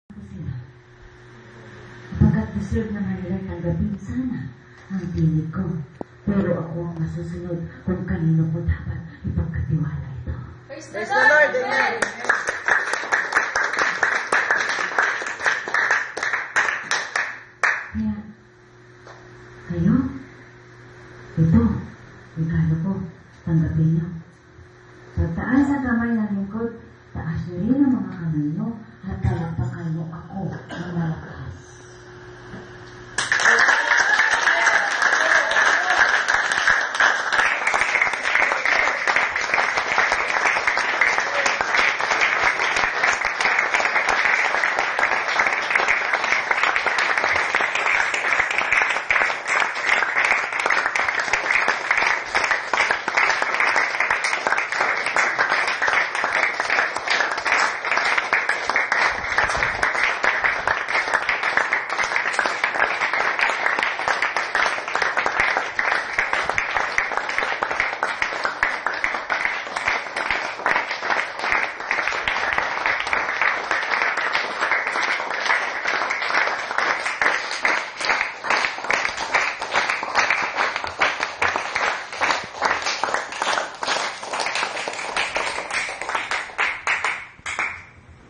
sila. Kapagkat deserve naman nilang tanggapin sana ang tinig ko. Pero ako ang masusunod kung kanino ko dapat ipagkatiwala ito. Praise the Lord! Amen! Kaya, kayo, ito, regalo ko, tanggapin niyo. Pagtaas ang kamay ng lingkod, taas niyo rin ang mga kamay niyo at talakpakan niyo ako ng malakas.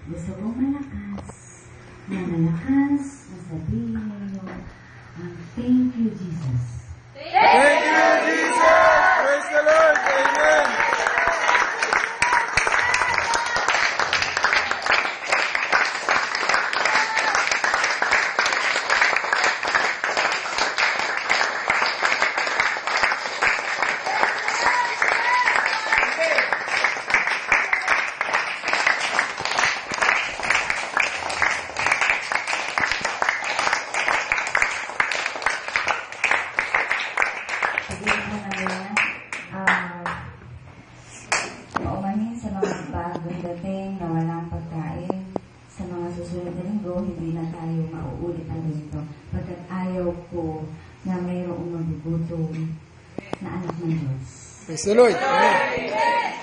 Gusto kong malakas na sabihin ninyo ang thank you, Jesus. Thank you, Jesus! Praise the Lord! Amen! Sabihin ko na yan, paumanin sa mga bagong dating na walang pagkain. Sa mga susunod na linggo, hindi na tayo mauulit ang ganito. Pagkat ayaw ko na mayroong magugutom na anak ng Diyos. Praise the Lord! Amen!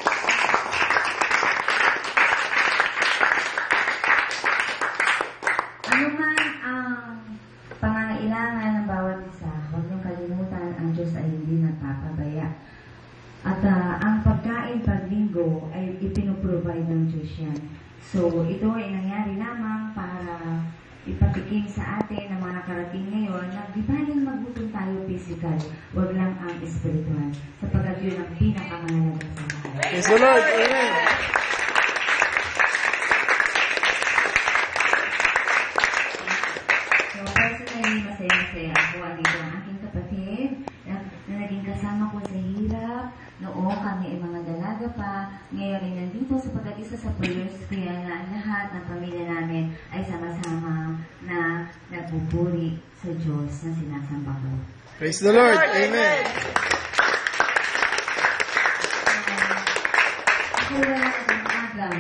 Ano man ang pangangailangan ng bawat isa, huwag niyong kalimutan, ang Diyos ay hindi nagpapabaya. At ang pagkain paglinggo ay ipinoprovide ng Diyos yan. So, ito ay nangyari lamang para ipatikim sa atin na mga nakarating ngayon na di baling magutom tayo physical, huwag lang ang spiritual. Sapagkat yun ang pinakamahalaga sa lahat. Praise the Lord! Amen! So, personally, masaya-masaya ako. Andito ang aking kapatid na naging kasama ko sa hirap. Noong kami ay mga dalaga pa. Ngayon ay nandito sapagkat isa sa prayers kaya na lahat ng pamilya namin ay sama-sama na nagpupuri sa Diyos na sinasamba ko. Praise the Lord! Amen! Ako wala akong agam.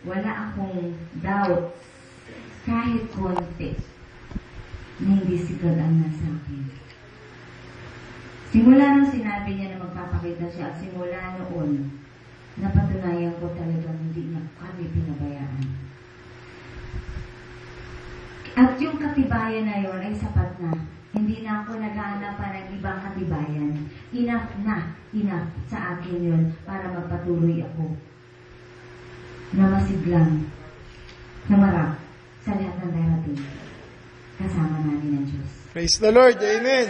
Wala akong doubt. Kahit konti na hindi si God ang nasa akin. Simula nung sinabi niya na magpapakita siya at simula noon, napatunayan ko talagang hindi niya kami pinabayaan. At yung katibayan na yon ay sapat na. Hindi na ako naghahanap pa ng ibang katibayan. Enough sa akin yun para magpatuloy ako na masiglang, namarap sa lahat ng darating. Kasama namin ang Diyos. Praise the Lord! Amen!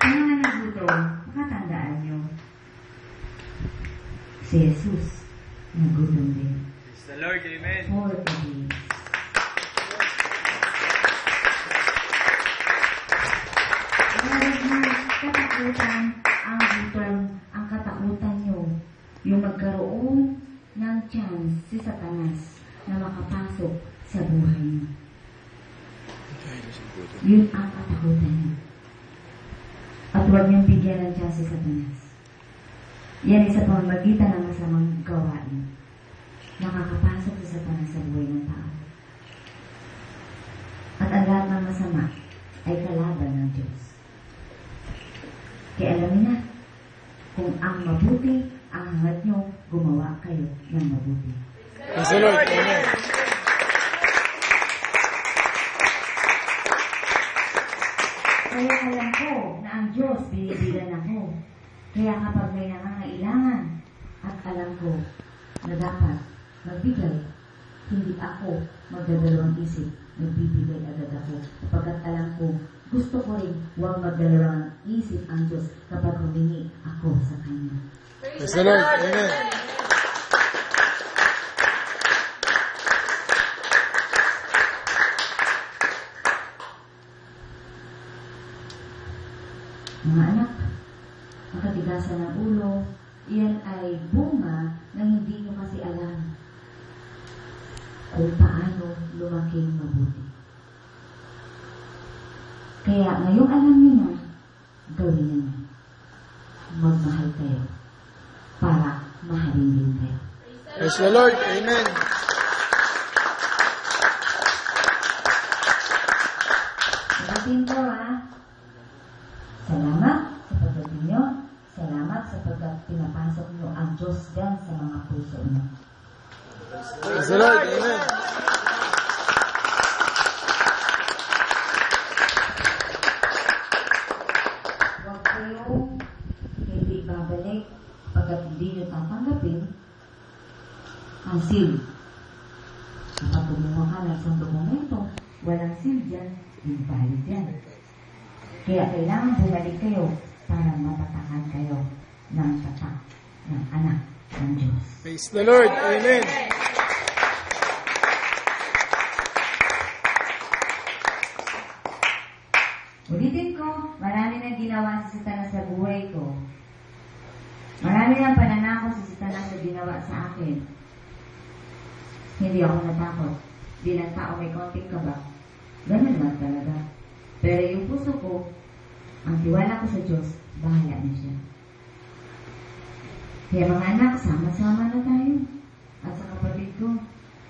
Ang mga nagutom, makatandaan nyo, si Jesus nagutom din. Praise the Lord! Amen! 40 days. Katakutan ang gutom, ang katakutan nyo, yung magkaroon ng chance si Satanas na makapasok sa buhay nyo. Yun ang katakutan nyo. At huwag niyong bigyan ng chance si Satanas. Yan ay sa pamamagitan ng masamang gawain. Nakakapasok si Satanas sa buhay ng tao. At ang lahat ng masama ay kalaban ng Diyos. Kaya alam niyo na, Kung ang mabuti, ang hangad nyo, gumawa kayo ng mabuti. Praise the Lord. Amen. Kaya alam ko na ang Diyos binibilan ako. Kaya kapag may nangangailangan at alam ko na dapat magbigay, hindi ako magdadalawang isip, nagbibigay agad ako. Kapagkat alam ko, gusto ko rin huwag magdalawang isip ang Diyos kapag humingi ako sa Kanya. Praise the Lord. Amen. Mga anak, ang katigasan ng ulo, iyan ay bunga na hindi nyo kasi alam kung paano lumaking mabuti. Kaya ngayong alam nyo na, gawin nyo na. Magmahal kayo para mahalin din kayo. Praise the Lord. Amen. Sabihin ko salamat sa pagdating nyo. Salamat sapagkat pinapasok nyo ang Diyos dyan sa mga puso nyo. Praise the Lord. Amen. Huwag kayong hindi babalik pagkat hindi nyo tatanggapin ang seal. Kapag kumuha ka ng isang dokumento, walang seal dyan, invalid dyan. Kaya kailangan bumalik kayo para matatakan kayo ng tatak ng anak ng Diyos. Praise the Lord. Amen. Ulitin ko, marami nang ginawa si Satanas sa buhay ko. Marami nang pananakot si Satanas sa ginawa sa akin. Hindi ako natakot. Bilang tao may konting kaba. Ganun lang talaga. Pero yung puso ko, ang tiwala ko sa Diyos, bahala na siya. Kaya mga anak, sama-sama na tayo. At sa kapatid ko,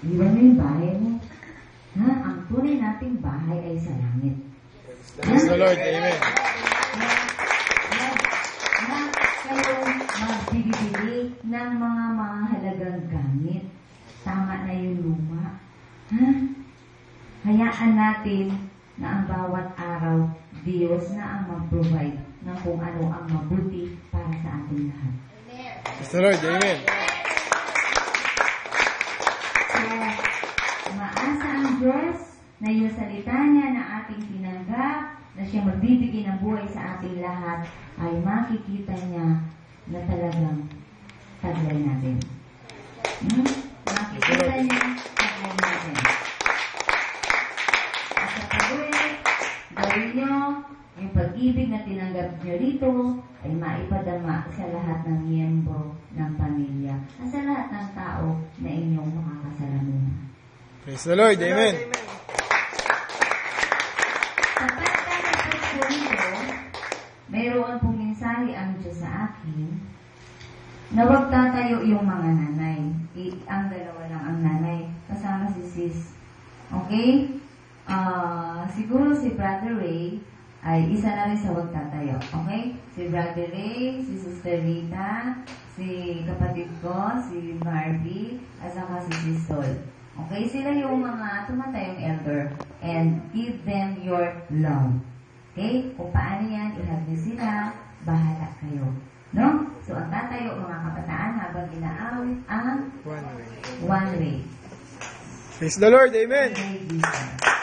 iwan mo yung bahay mo. Ha? Ang tunay nating bahay ay sa langit. Praise the Lord. Amen. Kayo magbibili ng mga mahalagang gamit. Tama na yung luma. Ha? Hayaan natin na ang bawat araw, Diyos na ang mag-provide ng kung ano ang mabuti para sa ating lahat. Praise the Lord. Amen. So, maasa ang Diyos na yung salita niya na ating tinanggap, na siya magbibigay ng buhay sa ating lahat, ay makikita niya na talagang taglay natin. Makikita niya taglay natin. At sa pag-uwi, gawin niyo yung pag-ibig na tinanggap niyo dito ay maipadama sa lahat ng miyembro ng pamilya at sa lahat ng tao na inyong makakasalamuhan. Praise the Lord. Amen. Sa pagkakasal ko, mayroon pong mensahe ang Diyos sa akin na huwag tatayo yung mga nanay. Ang dalawa lang ang nanay. Kasama si sis. Okay? Siguro si Brother Ray ay isa na rin sa huwag tatayo. Okay? Si Brother Ray, si Sister Rita, si kapatid ko, si Barbie, at saka si Sis Sol. Okay? Sila yung mga tumatayong elder. And give them your love. Okay? Kung paano yan, ihag niyo sila, bahala kayo. No? So, ang tatayo, mga kabataan, habang inaawit ang One way. one way. Praise the Lord. Amen. Praise Jesus.